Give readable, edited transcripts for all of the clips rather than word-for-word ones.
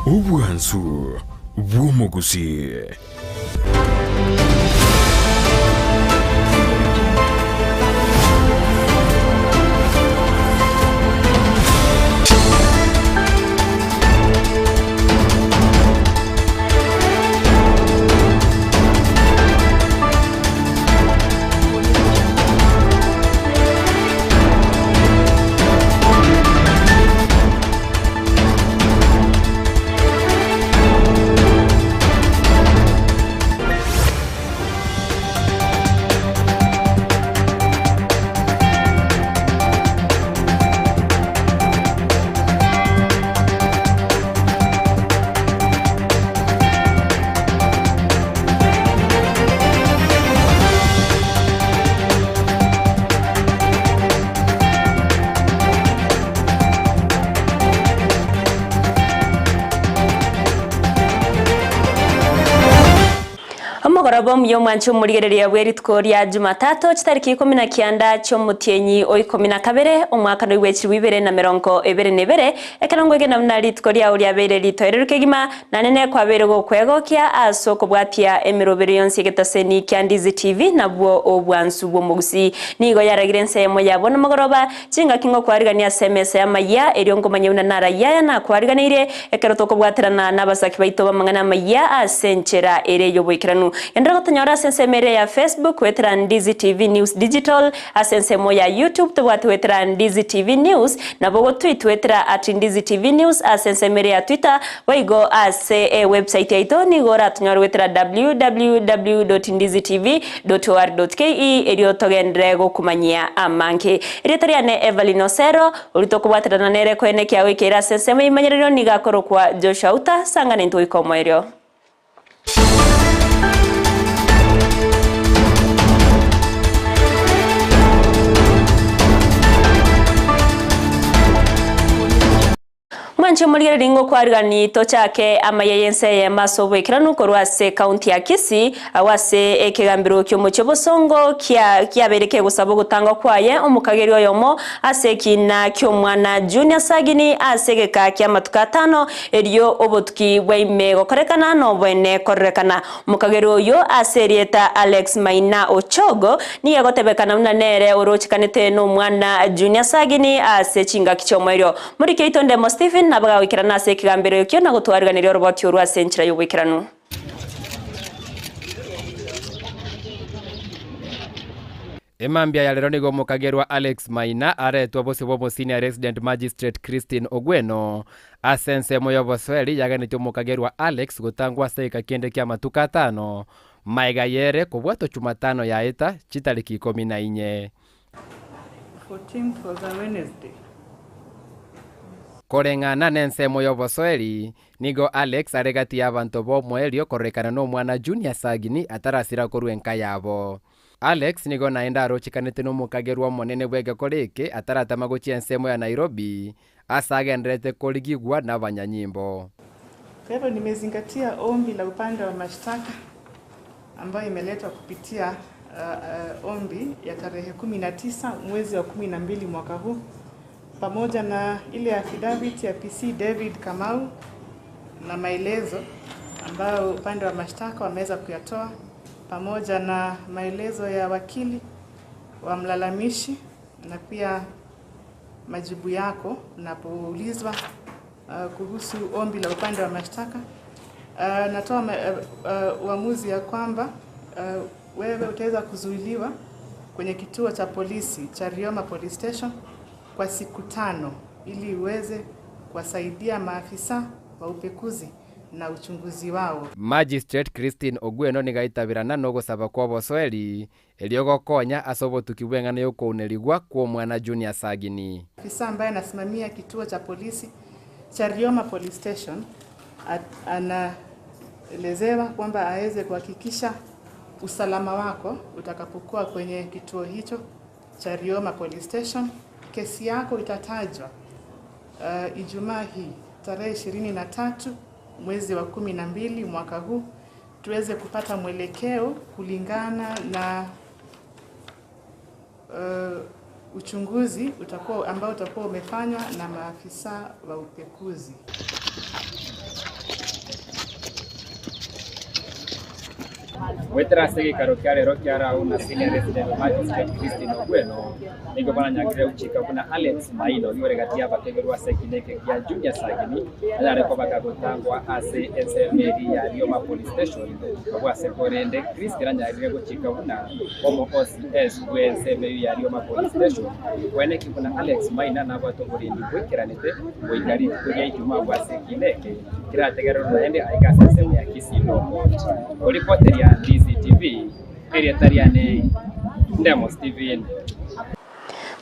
Ubwansu bw'omugusi. Amagoroba muyo mwancho murigereria bweritko rya Jumatatu kitariki 19 cyo mutienyi o 12 umwaka no w'ekiri 2022 ekanongwege namna ritko rya uri abere ritoereruke gima nanene kwa bere go kwegokia asoko bwatia emirobero yonse getaseni kya Ndizi TV nabwo obwansu bwo Gusii nigo yaragirense Eyemo yabona magoroba cinga kingo kwarigania SMS ya Amayia eriongo manyuna nara yaya na kwariganire ekerotoko bwaterana nabasaki baito bamangana Amayia asenchera ere yoboikiranu Yandra tanyora sensemere ya Facebook wetra Ndizi TV News Digital asensemo ya YouTube tubwati wetra Ndizi TV News na bogo tweet wetra @Ndizi TV News asensemere ya Twitter waigo ase website ya ito ni gora tanyora wetra www.ndizitv.or.ke erio togendrego kumanyia amanke eritariane Evelyn Osero ulitoko bwatira na nere kwene kya wekera sensemo imanyerero nigakoro kwa Joshua Uta sanga nento ikomo erio Mwancho murigere ringo kwarigani tochake Amayia Ensa ya masobo ikiranu korwase county ya Kisii awase ekegambiro kyo muchobosongo kya bereke gusabo gutanga kwaye omukageri oyomo asekina kyo mwana junior sagini asegeka kya matukatano eriyo obotuki bwaime gokorekana no bwene korekana omukageri oyo aserieta Alex Maina Ochogo niye gotebekana mnanere orochikanete no mwana junior sagini asechinga kichomoiro muri keitonde mo Stephen nabaga wikirana se kigambiro yokyo na gutwariganira roboti orwa senchira yo wikiranu Emambia ya lero nigo mukagerwa Alex Maina aretwa bose bo senior resident magistrate Christine Ogweno asense moyo bosweli yaganityo mukagerwa Alex gutangwa seka kende kya matuka 5 maiga yere kubwato Jumatano ya eta chitariki 14 was a Wednesday. Korengana nense moyo bosweli nigo Alex aregati abantu bo mwerio korekana no mwana junior sagini atarasira korwenka yabo Alex nigo naenda arochikanete no mukagerwa monene bwege koreke ataratama gochiensemo ya Nairobi asagendrete koligigwa na banyanyimbo. Kwa hivyo nimezingatia ombi la upande wa mashtaka ambayo imeletwa kupitia ombi ya tarehe 19 mwezi wa 12 mwaka huu pamoja na ile affidavit ya PC David Kamau na maelezo ambayo upande wa mashtaka wameweza kuyatoa pamoja na maelezo ya wakili wa mlalamishi na pia majibu yako unapoulizwa kuhusu ombi la upande wa mashtaka. Natoa uamuzi ya kwamba wewe utaweza kuzuiliwa kwenye kituo cha polisi cha Eyemo Police Station kwa siku 5 ili uweze kuwasaidia maafisa wa upekuzi na uchunguzi wao. Magistrate Christine Ogweno nigaitabirana no gusaba kwa bosweli eliogokonya asobo tukibwengana yo kuunerigwa kwa mwana junior sagini. Afisa ambaye anasimamia kituo cha polisi cha Eyemo Police Station anaelezewa kwamba aweze kuhakikisha usalama wako utakapokuwa kwenye kituo hicho cha Eyemo Police Station. Kesi yako itatajwa Ijumaa hii tarehe 23 mwezi wa 12 mwaka huu tuweze kupata mwelekeo kulingana na uchunguzi ambao utakuwa umefanywa na maafisa wa upekuzi. wetera sege karokiare rokiara una senior resident magistrate Christine Ogweno nigo bana nyagire uchika kuna Alex Maino yore gatia bategerwa sekineke ya Junior Sagini ala ko bakagotangwa ase SMD ya Eyemo police station kwa sekorende Christine nyagire guchika kuna omo OCS we SMD ya Eyemo police station wene kuna Alex Maina na batongori ndi kwekeranete wikari kujya ituma kwa sekineke kira tegerwa ende aikasa semu ya Kisii reporter ya Ndizi TV area tariane Ndemo Steven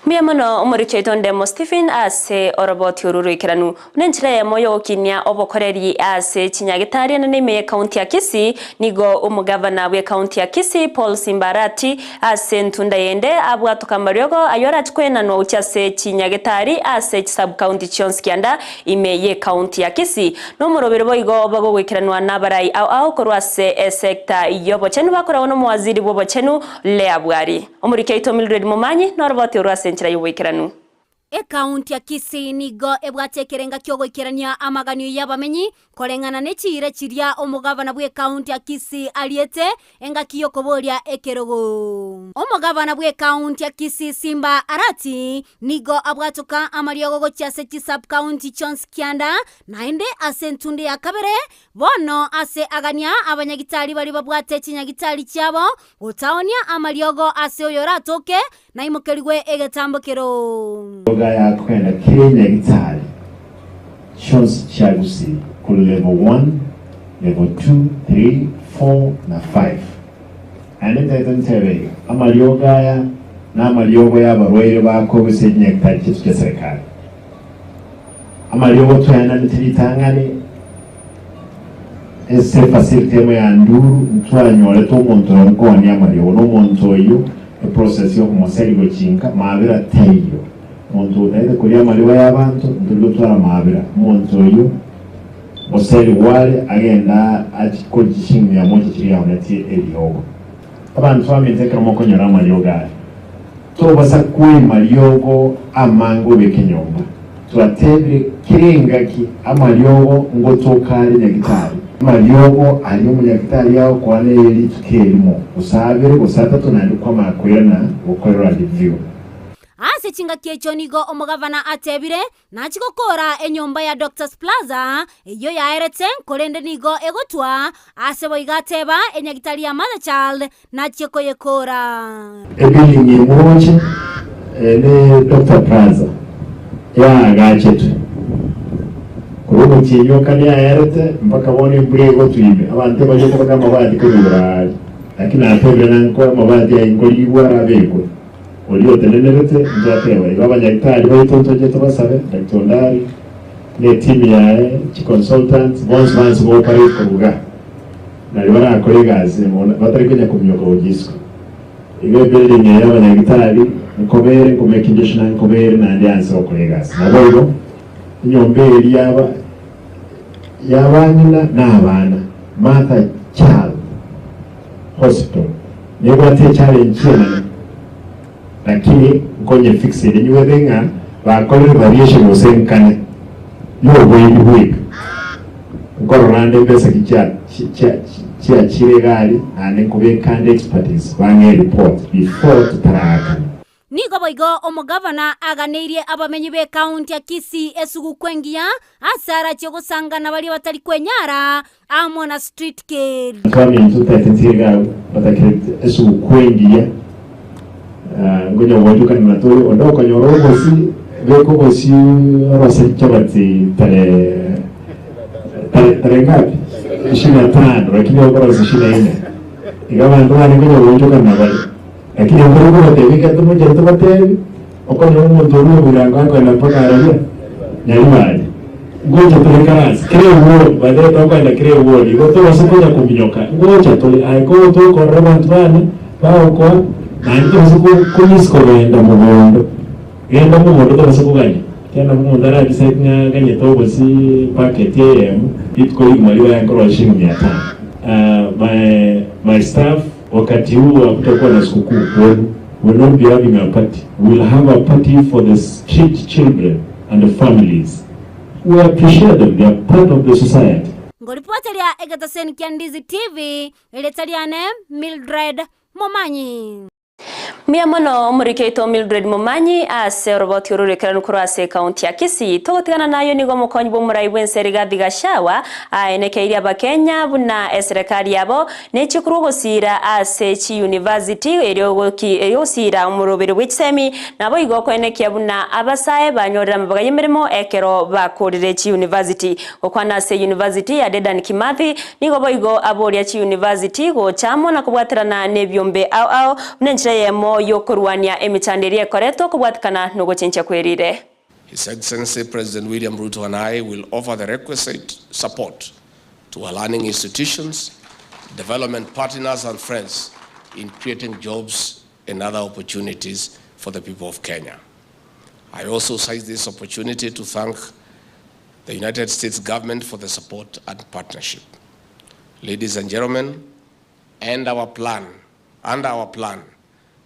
Miamono umuricheto Ndemo Stephen ase oroboti ururikiranu unenchira Eyemo yokinya obokoreri ase chinyagitari na nime county ya Kisii nigo umugavana we county ya Kisii Paul Simbarati ase ntunda yende abwatuka maryogo ayora chikwena no uchase chinyagitari ase sub county chonskianda imeye county ya Kisii no murobero boigo bago wikiranwa nabarai au korwase sector yobo chenu bakora wono mwaziri bobo chenu leabwari umuriketo Mildred Mumanyi no oroboti urase Wikiranu. County ya Kisii nigo ebwatekerenga kyogoikerania amaganio y'abamenyi korengana n'ekire kiria omugavana bwe county ya Kisii aliete engakiyo koboria ekerogo. Omugavana bwe county ya Kisii Simba Arati nigo abwatuka amaryogo gochase sub county chonskianda naende ase ntunde ya kabere bono ase agania abanyagitari bali babwate chinyagitari cyabo utaonia amaryogo ase oyoratoke na imukerigwe egetambokero. Ya kwenda Kenya gitari shows cha Gusii ku level 1, level 2, 3, 4 na 5 ane tayari amalyoga ya na amalyogo y'abarwaire bako bisenye gitari cya serikali amalyogo tuyana nititangane ese facility ya nduru ntwanyole to muntu ngoni amalyogo no muntu yo process yo kumuseri gochinka mabira tayo muntu naide kulia maliwa y'abantu ndulutwara mabira muntu yo oseri wale agenda atikojishinga ya moja kiri yaonati eliyogo abantu bamenze kama konyora malyoga to basa kuyi malyogo amango bekenyomba tuatebire kirengaki amalyogo ngo tokali nyagitari malyogo ali mu nyagitari yawo kwane eri tukelimo usabire gusata tunandi kwa makwena ukorera review ase chinga kiecho nigo omugavana atebire nachikokora enyomba ya Doctors Plaza eyo yaerete korende nigo egotwa ase boigateba enyagitari ya Mother Child nachiko yekora ebilingi moche ne Dr. Plaza ya gachetu kurugo chinyo kali yaerete mpaka bone brego tuibe abantu baje kubaga mabadi kubura lakini atebire nanko mabadi ya ingoli bwara Olio tenenerete njapewa ibabanyagitari bayitontoje tubasabe dakitondari ne team ya consultants bonds bo operate kubuga nali bara colleagues batari kujya kumyoka ugiswa ibe building ya abanyagitari nkobere ku make condition nkobere na ndianse colleagues nabo nyomberi yabanyina n'abana Mother Child Hospital niba ate challenge cyane lakini konye fixed niwe benga bakore variation osenkane yo boyi ngorande besa kicha chiregali ane kube kandi expertise bange report before tutaraka nigo boigo omugavana aganeirie abamenyi be county ya Kisii esugu kwengia asara cyo gusangana bali batari kwenyara amona street kid kama ntutatenziga batakire esugu kwengia ngoja wajuka ni natoro ondoko nyorobosi beko bosi rose chabati tare ngapi 25 lakini wako 24 ingawa ndo ngoja wajuka na bali lakini ngoro kwa tevika tumoja tubatevi okono umuntu uri buranga kwa mpaka arabia nyari ngoja tulikarasi creo word baadaye toka na creo word ngoto wasikuja kuminyoka ngoja tuli aiko to ko robantu bana bao ko nanti masuk kunyis ko genda mugondo tobasukuganya tena mugondo ara bisenya ganye tobosi packet Eyemo itko imaliwa ya ngoro shilingi 500 my staff wakati huu kutakuwa na sikukuu will not be having a party. We'll have a party for the street children and the families. We appreciate them, they are part of the society. ngoripoteria egataseni kia Ndizi TV iletariane Mildred Momanyi. Mia mono murikeito Mildred Momanyi ase roboti ururekeranu kurase kaunti ya Kisii togotigana nayo nigo mukonyi bomurai bwenseri gathigashawa aenekeiria bakenya buna serikali yabo nechikuru gusira ase chi university eriogosira umurubiri bwitsemi nabo igoko enekia buna abasae banyorera mabaga yemeremo ekero bakorire chi university okwana ase university ya Dedan Kimathi nigo boigo aboria chi university go chamo na kubwaterana nebyombe au nenchira Eyemo yokorwania emichanderie koreto kubwatikana nogochencha kwerire. His Excellency President William Ruto and I will offer the requisite support to our learning institutions, development partners and friends in creating jobs and other opportunities for the people of Kenya. I also seize this opportunity to thank the United States government for the support and partnership. Ladies and gentlemen, and our plan,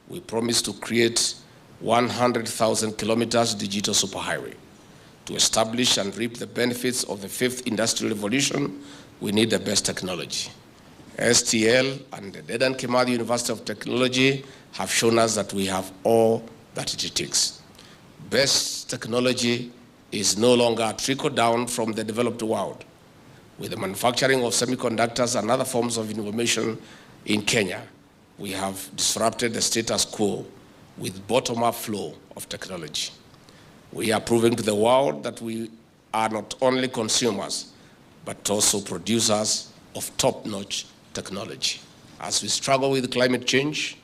we promise to create 100,000 kilometers digital superhighway. To establish and reap the benefits of the fifth industrial revolution, we need the best technology. STL and the Dedan Kimathi University of Technology have shown us that we have all that it takes. Best technology is no longer a trickle down from the developed world. With the manufacturing of semiconductors and other forms of information in Kenya, we have disrupted the status quo with bottom-up flow of technology. We are proving to the world that we are not only consumers, but also producers of top-notch technology. As we struggle with climate change,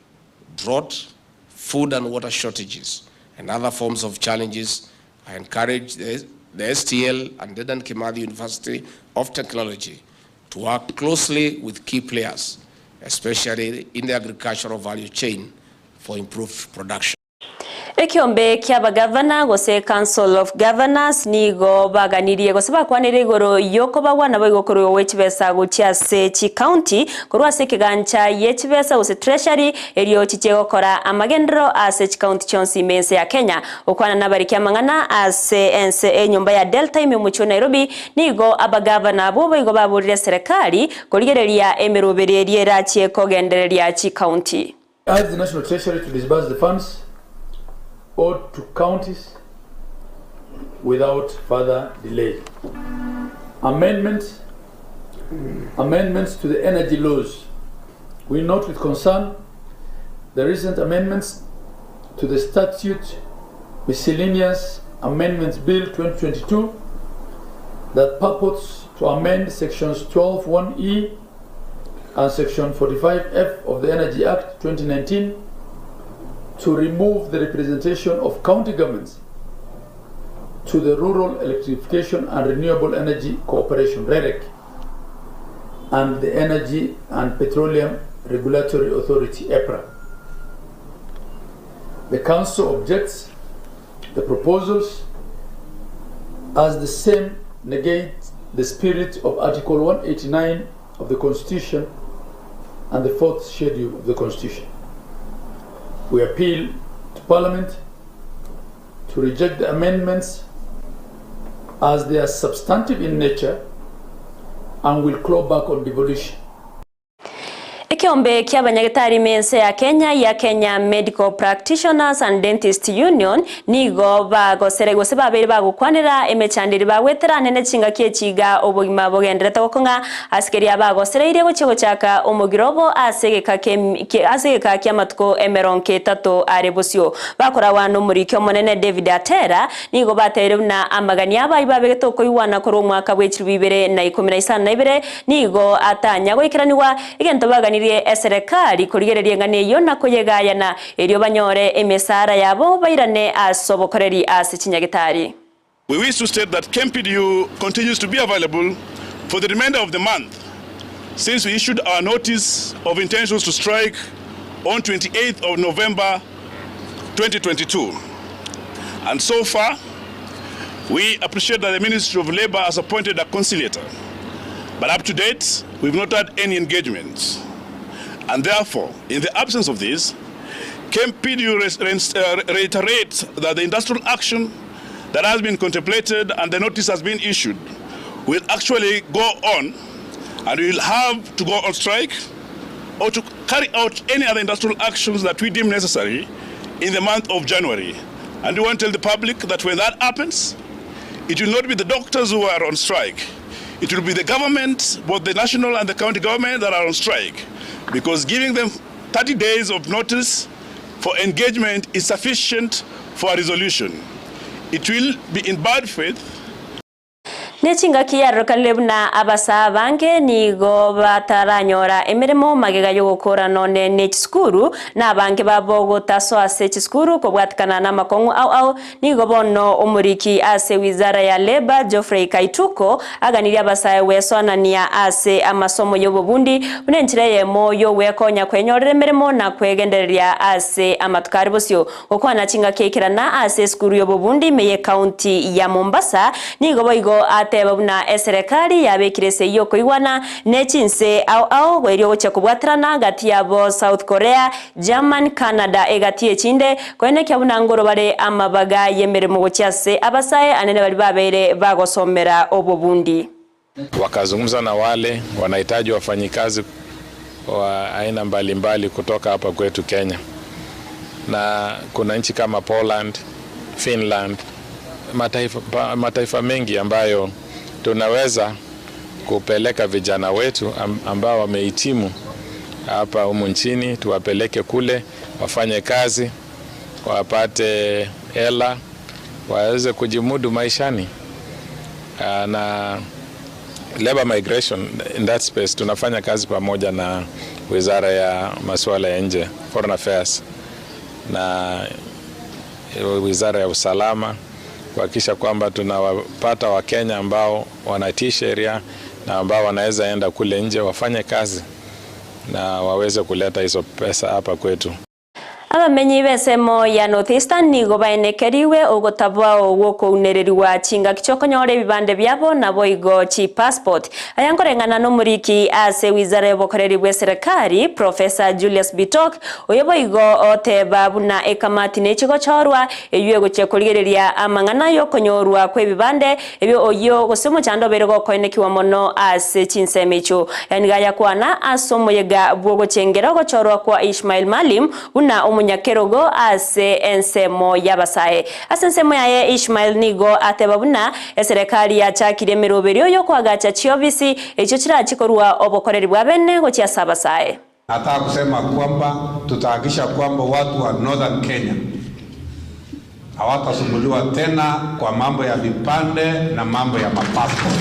drought, food and water shortages, and other forms of challenges, I encourage the STL and Dedan Kimathi University of Technology to work closely with key players, especially in the agricultural value chain, for improved production. Ekiombe kia bagavana gose Council of Governors nigo baganirie gose bakwanire igoro yoko bagwana bagokoro wechibesa guchia se chi county korwa se kigancha yechibesa gose treasury elio chichego kora amagendro ase chi county chonsi mense ya Kenya okwana nabarikia mangana ase Ensa nyumba ya Delta imimucho Nairobi nigo abagavana bobo igo baburire serikali koligereria emirubere era chieko gendereria chi county. As the National Treasury to disburse the funds owed to counties without further delay. Amendments to the energy laws. We note with concern the recent amendments to the Statute Miscellaneous Amendments Bill 2022 that purports to amend sections 12(1)(e) and section 45(f) of the Energy Act 2019 to remove the representation of county governments to the Rural Electrification and Renewable Energy Cooperation (REREC) and the Energy and Petroleum Regulatory Authority (EPRA). The Council objects the proposals as the same negate the spirit of Article 189 of the Constitution and the 4th schedule of the Constitution. We appeal to Parliament to reject the amendments as they are substantive in nature and will claw back on devolution. Ekiombe kia banyagetari mense ya Kenya Medical Practitioners and Dentist Union nigo bagosere gose babiri bagukwanira emechandiri bagwetera nene chinga kiechiga obugima bogendera tokonga askeri abagosere ire gochego chaka omugirobo asegeka kia matuko emeronke tato arebosio bakora wano murikyo monene David Atera nigo batere na amagani abayi babegeto koywana koro mwaka bwechibibere na 12 nigo atanya goikiraniwa igento baganiriye serikali kurigereria ngane yona koyegayana elio banyore emesara yabo bayirane asobokoreri asichinyagitari. We wish to state that KMPDU continues to be available for the remainder of the month since we issued our notice of intentions to strike on 28th of November 2022. And so far, we appreciate that the Ministry of Labor has appointed a conciliator. But up to date, we've not had any engagements. And therefore, in the absence of this, KMPDU reiterates that the industrial action that has been contemplated and the notice has been issued will actually go on and we will have to go on strike or to carry out any other industrial actions that we deem necessary in the month of January. And we want to tell the public that when that happens, it will not be the doctors who are on strike. It will be the government, both the national and the county government, that are on strike. Because giving them 30 days of notice for engagement is sufficient for a resolution. It will be in bad faith. Nechinga kiyaro kalebna abasa bange nigo bataranyora emirimo magega yo gukora none ne skuru na bange babo taso ase skuru ko bwatikana na makongu au nigo bono umuriki ase wizara ya leba Geoffrey Kaituko aganiria abasa wesona nia ase amasomo yo bubundi unenchire Eyemo yo wekonya kwenyorere emirimo na kwegendereria ase amatukari bosyo okwana chinga kekirana ase skuru yo bubundi meye county ya Mombasa nigo boigo babuna serikali yabekirese yo kuigwana nechinse au gwerio gocha kubwatrana gati yabo South Korea, German, Canada egati echinde kwene kyabuna ngoro bare amabaga yemeremo gochase abasaye anene bali babere bagosomera obubundi. Wakazungumza na wale wanahitaji wafanyikazi wa aina mbalimbali kutoka hapa kwetu Kenya. Na kuna nchi kama Poland, Finland, mataifa mengi ambayo tunaweza kupeleka vijana wetu ambao wamehitimu hapa humu nchini, tuwapeleke kule wafanye kazi, wapate hela, waweze kujimudu maishani. Na labor migration in that space tunafanya kazi pamoja na Wizara ya Masuala ya Nje, Foreign Affairs, na Wizara ya Usalama kuhakikisha kwamba tunawapata Wakenya ambao wanatii sheria na ambao wanaweza enda kule nje wafanye kazi na waweze kuleta hizo pesa hapa kwetu. Abamenyi besemo ya Northeastern nigo baenekeriwe ogotabwa ogoko unereriwa chinga kichokonyore bibande byabo nabo igo chi passport ayankorengana no muriki ase wizara y'obukoreri bwa serikali Professor Julius Bitok oyobo igo oteba buna ekamati nechigo chorwa eyuego chekoligereria amangana yo konyorwa kwe bibande ebyo oyo gosemo chando berego koenekiwa mono ase chinsemecho yanigaya kwana asomo yega bwogo chengero go chorwa kwa Ismail Malim una nyakerogo ase ensemo yabasaye asensemo yaye Ismail nigo atebabuna serikali ya chakire miroberio yo kwagacha chiobisi echo kirachikorwa obokoreri bwa bene go chiasabasaye. Nataka kusema kwamba tutahakisha kwamba watu wa Northern Kenya hawatasumbuliwa tena kwa mambo ya vipande na mambo ya mapassport.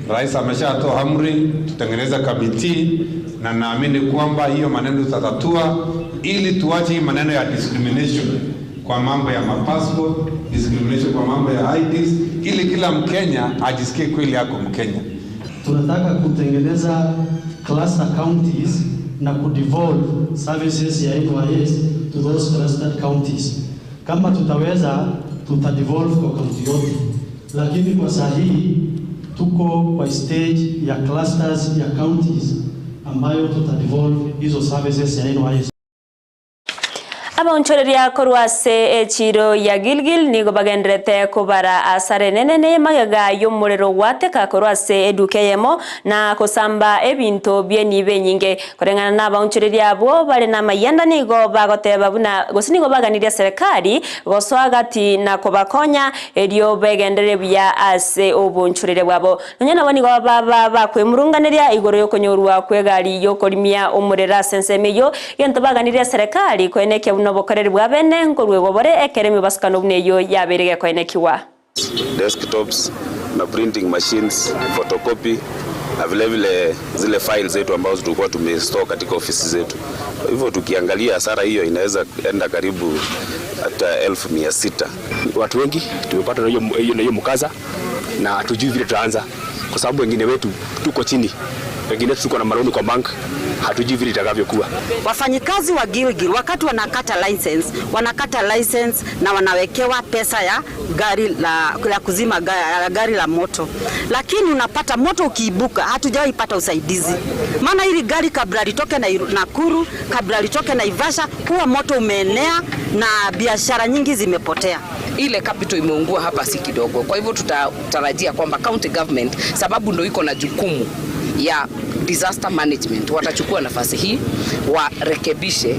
Rais ameshatoa amri tutengeneza kamiti na naamini kwamba hiyo maneno tutatatua ili tuache hii maneno ya discrimination kwa mambo ya mapassport, discrimination kwa mambo ya IDs, ili kila Mkenya ajisikie kweli yako Mkenya. Tunataka kutengeneza cluster counties na kudevolve services ya NYS to those clustered counties. Kama tutaweza tutadevolve kwa county yote, lakini kwa sahihi tuko kwa stage ya clusters ya counties ambayo tutadevolve hizo services ya NYS. Abonchoreria korwase echiro ya Gilgil nigo bagendrete kubara asare nenene magaga yomurero wateka korwase eduke Eyemo na kosamba ebinto byenibe nyinge korengana na abonchoreria abo bale na mayanda nigo bagoteba buna gosinigo baganiria serikali goswagati na kobakonya erio begendere bya ase obonchorere bwabo nonyana boni go baba bakwemurunganiria igoro yokonyorwa kwegari yokorimia umurera sensemeyo yento baganiria serikali kweneke bokoreri bwa bene ngorwego bore ekeremi baskano bneyo yaberege koenekiwa desktops na printing machines, photocopy na vile vile zile files zetu ambazo tulikuwa tumestore katika ofisi zetu. Kwa hivyo tukiangalia hasara hiyo inaweza enda karibu hata 1600. Watu wengi tumepata na hiyo mkaza na hatujui vile tutaanza kwa sababu wengine wetu tuko chini Pengine tuko na maroni kwa bank, hatujui vile itakavyokuwa. Wafanyikazi wa Gilgil wakati wanakata license na wanawekewa pesa ya gari la kuzima gari la moto. Lakini unapata moto ukiibuka hatujawahi pata usaidizi. Maana hili gari kabla litoke na Nakuru, kabla litoke na Ivasha, huwa moto umeenea na biashara nyingi zimepotea. Ile capital imeungua hapa si kidogo. Kwa hivyo tutatarajia kwamba county government, sababu ndio iko na jukumu ya disaster management, watachukua nafasi hii warekebishe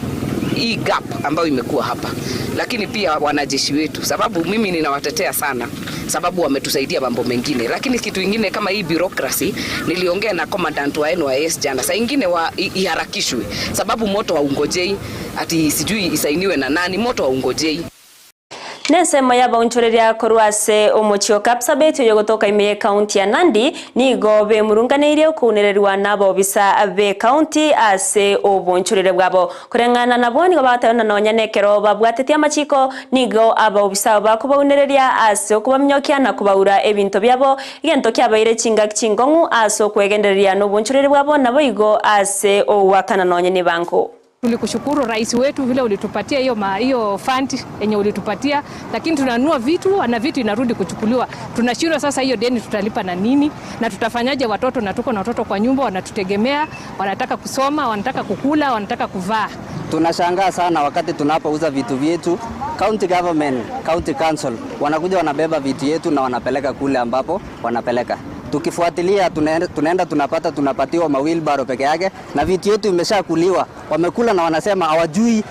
hii gap ambayo imekuwa hapa. Lakini pia wanajeshi wetu, sababu mimi ninawatetea sana, sababu wametusaidia mambo mengine. Lakini kitu kingine kama hii bureaucracy, niliongea na commandant wa NYS jana, saa ingine iharakishwe, sababu moto haungojei ati sijui isainiwe na nani, moto haungojei. Nsemo y'abawunchoreria korwase omuchio Kapsabet yo gotoka Eyemo county ya Nandi nigo be murunganire kunererwa nabo bisa be county ase obunchorere bwabo kurengana nabo nigo batana nonyanekero babwatetia amachiko nigo aba obisa bakubawunereria ase okubamnyokia na kubaura ebinto byabo igento kyabaire chingongu ase okwegendereria no bunchorere bwabo nabo igo ase owakana nonyene banko. Tulikushukuru rais wetu vile ulitupatia hiyo fund yenye ulitupatia, lakini tunanunua vitu na vitu inarudi kuchukuliwa. Tunashindwa sasa hiyo deni tutalipa na nini? Na tutafanyaje watoto, na tuko na watoto kwa nyumba wanatutegemea, wanataka kusoma, wanataka kukula, wanataka kuvaa. Tunashangaa sana wakati tunapouza vitu vyetu, county government, county council wanakuja wanabeba vitu yetu na wanapeleka kule ambapo wanapeleka. Tukifuatilia tunapatiwa mawheelbarrow peke yake na vitu yetu imeshakuliwa. Wamekula na wanasema hawajui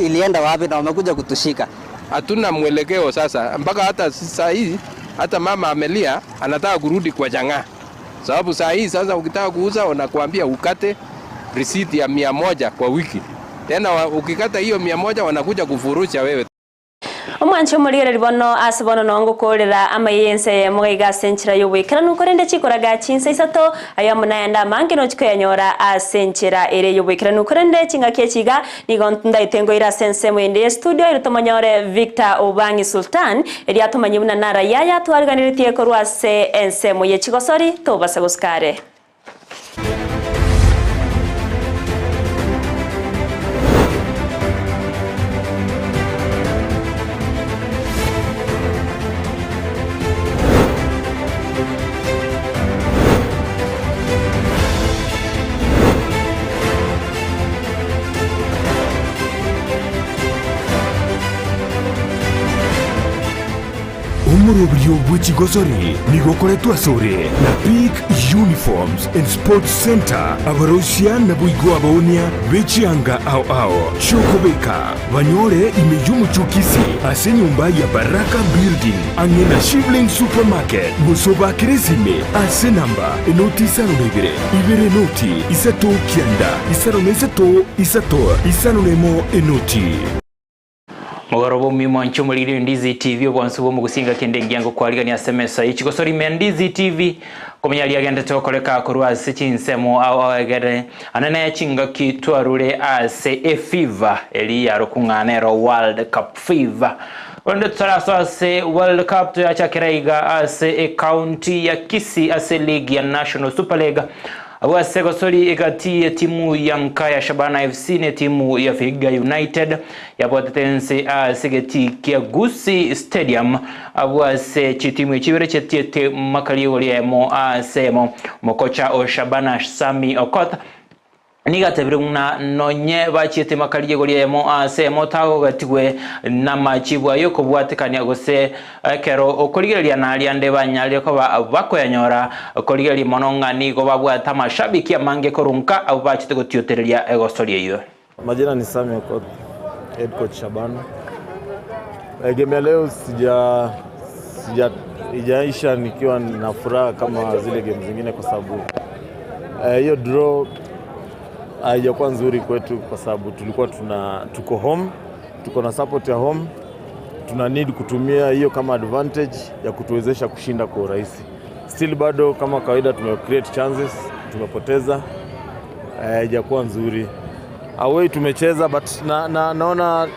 ilienda wapi na wamekuja kutushika. Hatuna mwelekeo sasa, mpaka hata saa hii hata mama amelia anataka kurudi kwa janga. Sababu saa hii sasa ukitaka kuuza wanakuambia ukate receipt ya 100 kwa wiki. Tena ukikata hiyo 100 wanakuja kufurusha wewe. Omwancho murigere bono asbono nongo kolera Amayia Eyemo igasenchira yobwekera nukorende chikoraga chinsa isato Eyemo naenda mange no chikonyora asenchira ere yobwekera nukorende chingake chiga nigonda itengo ira sense mwende studio iritomanyore Victor Obangi Sultan eri atomanyibuna nara yaya twariganiritie korwase Ensa moye chigosori tobasa guskare. Umurobrio bw'ikigosori nigokoretwa asore na Peak Uniforms and Sports Center abarosia na buigo abaonia bechianga ao shokobeka banyore imejumuchukisi ase nyumba ya Baraka Building angena Shivling Supermarket musoba kiresime ase namba enoti isarunebere ibere noti isato kianda isato isarunemo enoti. Mugarobo mimo nchumuliri Ndizi TV obwansubo mugusinga kende ngiango kwaligania semesa ichigosori Ndizi TV komanyali agenda tokoleka kurwase chinsemo awagere anana yachinga kitwarure ase fever eli yarokunganero World Cup fever onde tsarasase World Cup to yachakiraiga ase county ya Kisii ase league ya National Super League. Awase gosori egati timu ya Nkaya Shabana FC ne timu ya Vihiga United ya botetense segeti kia Gusii Stadium. Awase chitimu ichibere chetiete makaliyo Eyemo asemo mokocha o Shabana Sami Okoth nigatebire muna nonye bachiete makaliye goli Eyemo asemo tago gatigwe na machibwa yoko bwatekania gose kero okoligeria na aliande banyali ko bakoyanyora okoligeria mononga ni go babwata mashabiki amange korunka au bachite gotiotereria egosori iyo. Majina ni Sami Okoth, head coach Shabana. Game ya leo sijaisha nikiwa na furaha kama zile game zingine kwa sababu hiyo draw haijakuwa nzuri kwetu kwa sababu tulikuwa tuko home, tuko na support ya home, tuna need kutumia hiyo kama advantage ya kutuwezesha kushinda kwa urahisi. Still bado kama kawaida create chances, tumepoteza, haijakuwa nzuri. Away tumecheza but naona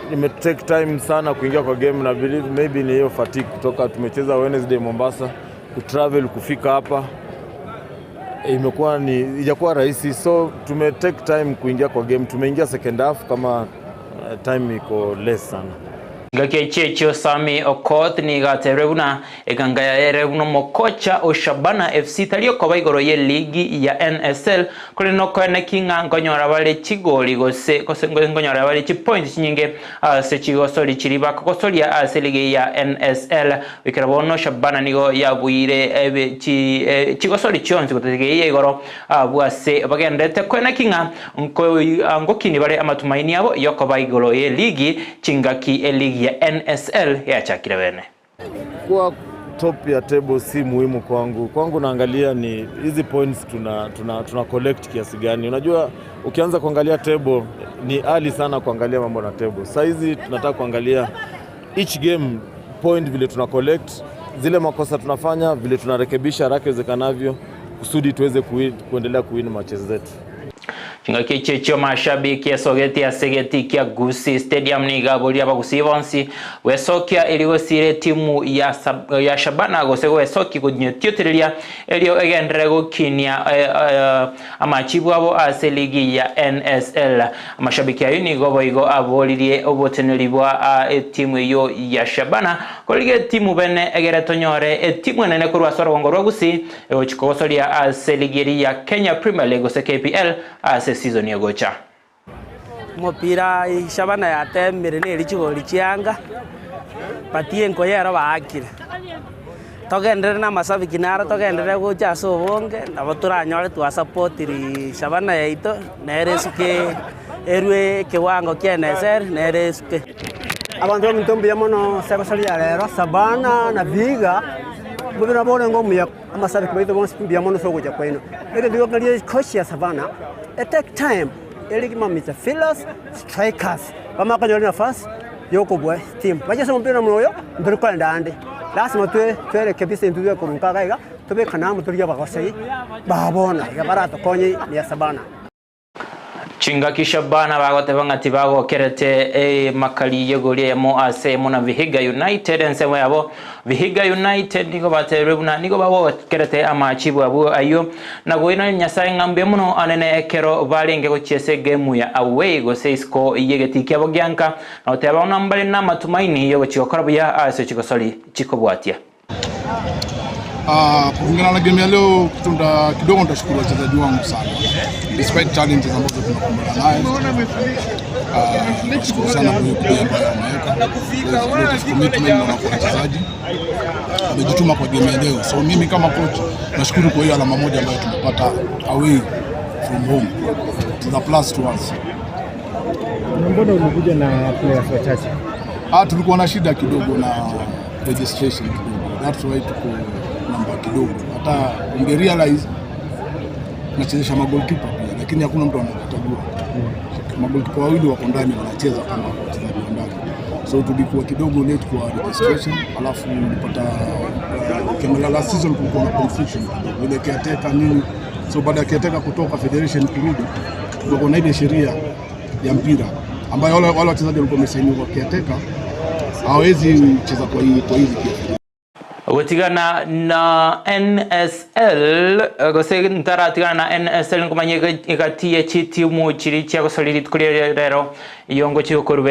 take time sana kuingia kwa game na believe maybe ni hiyo fatigue kutoka tumecheza Wednesday Mombasa, kutravel kufika hapa. ijakuwa rahisi, so tume take time kuingia kwa game. Tumeingia second half kama time iko less sana. Ngake checho Sami Okoth ni gaterebuna egangaya erebuno mokocha Oshabana FC talio kwa igoro ye ligi ya NSL kule no kwene kinga ngonyora bale chigoli gose ngonyora bale chi points nyinge se chigosoli chiriba kosolia ase ligi ya NSL wikirabono Shabana nigo yabuire chigosoli chionzi gotege igoro bwase bagendete kwene kinga ngokini bale amatumaini yabo yoko igoro ye ligi chingaki ligi ya NSL ya chakira bene. Kwa top ya table si muhimu kwangu. Kwangu naangalia ni hizi points tuna collect kiasi gani. Unajua ukianza kuangalia table ni early sana kuangalia mambo na table. Sasa hizi tunataka kuangalia each game point vile tuna collect, zile makosa tunafanya vile tunarekebisha haraka iwezekanavyo kusudi tuweze kuendelea kuwin matches zetu. Chingaki checho mashabiki ya sogeti ya segeti kia Gusii Stadium ni gaboli hapa Gusii Vonsi wesokia iligosire timu ya Shabana gosego wesoki kudnyotiotiria elio egendere gokinia amachibu abo ase ligi ya NSL. Mashabiki ya yuni gobo igo abolirie obotenelibwa timu yo ya Shabana kolige timu bene egere tonyore timu nene kurwa soro ngorwa Gusii ochikosolia ase ligi ya Kenya Premier League ose KPL ase season ya gocha. Mopira Shabana yatemire ne richigoli chianga patien ko yero baakire togendere na masabiki nara togendere gocha so bonge nabatura nyore twa support ri Shabana yaito neresuke erwe kiwango kieneser neresuke abantu mtombi mono sekosalia lero Shabana na Viga bubira bone ngomuya amasabiki baito bonse mbia mono so gocha kweno ere bigo ngaliye coach ya Shabana. It take time. Eligima midfielders, strikers. Bamaka nyori nafasi yoko bwe team. Bajesa mpira mwoyo mbere kwa ndande. Lazima tuwe kebisa intuwe kurunka ga tobe kana muturiya bagosei babona ya barato konyi ya Shabana. Chingaki Shabana bagote bangati bago kerete makali yegoli ya mo ase mona Vihiga United nsemo yabo Vihiga United niko baterebuna niko bago kerete amachibu abu ayo nagoina nyasaye ngambe muno anene ekero balenge go chese game ya away go seisko yegeti kyabo gyanka na oteba nambale na matumaini yo chikokora ya ase chikosoli chikobwatia. Kulingana na game ya leo kidogo nitashukuru wachezaji wangu sana. Despite challenges ambazo tunakumbana nazo. Nashukuru sana kwa hiyo ambayo wameweka. Commitment na wachezaji. Wamejituma kwa game ya leo. So mimi kama coach nashukuru kwa hiyo alama moja ambayo tumepata away from home. To the plus to us. Mbona ulikuja na players wachache? Tulikuwa na shida kidogo na registration kidogo. That's why tuko namba kidogo. Hata ungerealize tunachezesha magolikipa pia, lakini hakuna mtu anatagua. Magolikipa wawili wako ndani wanacheza kama wachezaji wa ndani. So tulikuwa kidogo late kwa registration, alafu nilipata kama last season kulikuwa na confusion ile caretaker nini. So baada ya caretaker kutoka federation kurudi, tulikuwa na ile sheria ya mpira ambayo wale wachezaji walikuwa wamesainiwa kwa caretaker hawezi cheza kwa hizi pia. Utigana na NSL gose ntara tigana na NSL ngomanye igatiye chitimu chiri cya gosoliri tkulero yongo chiyokorwe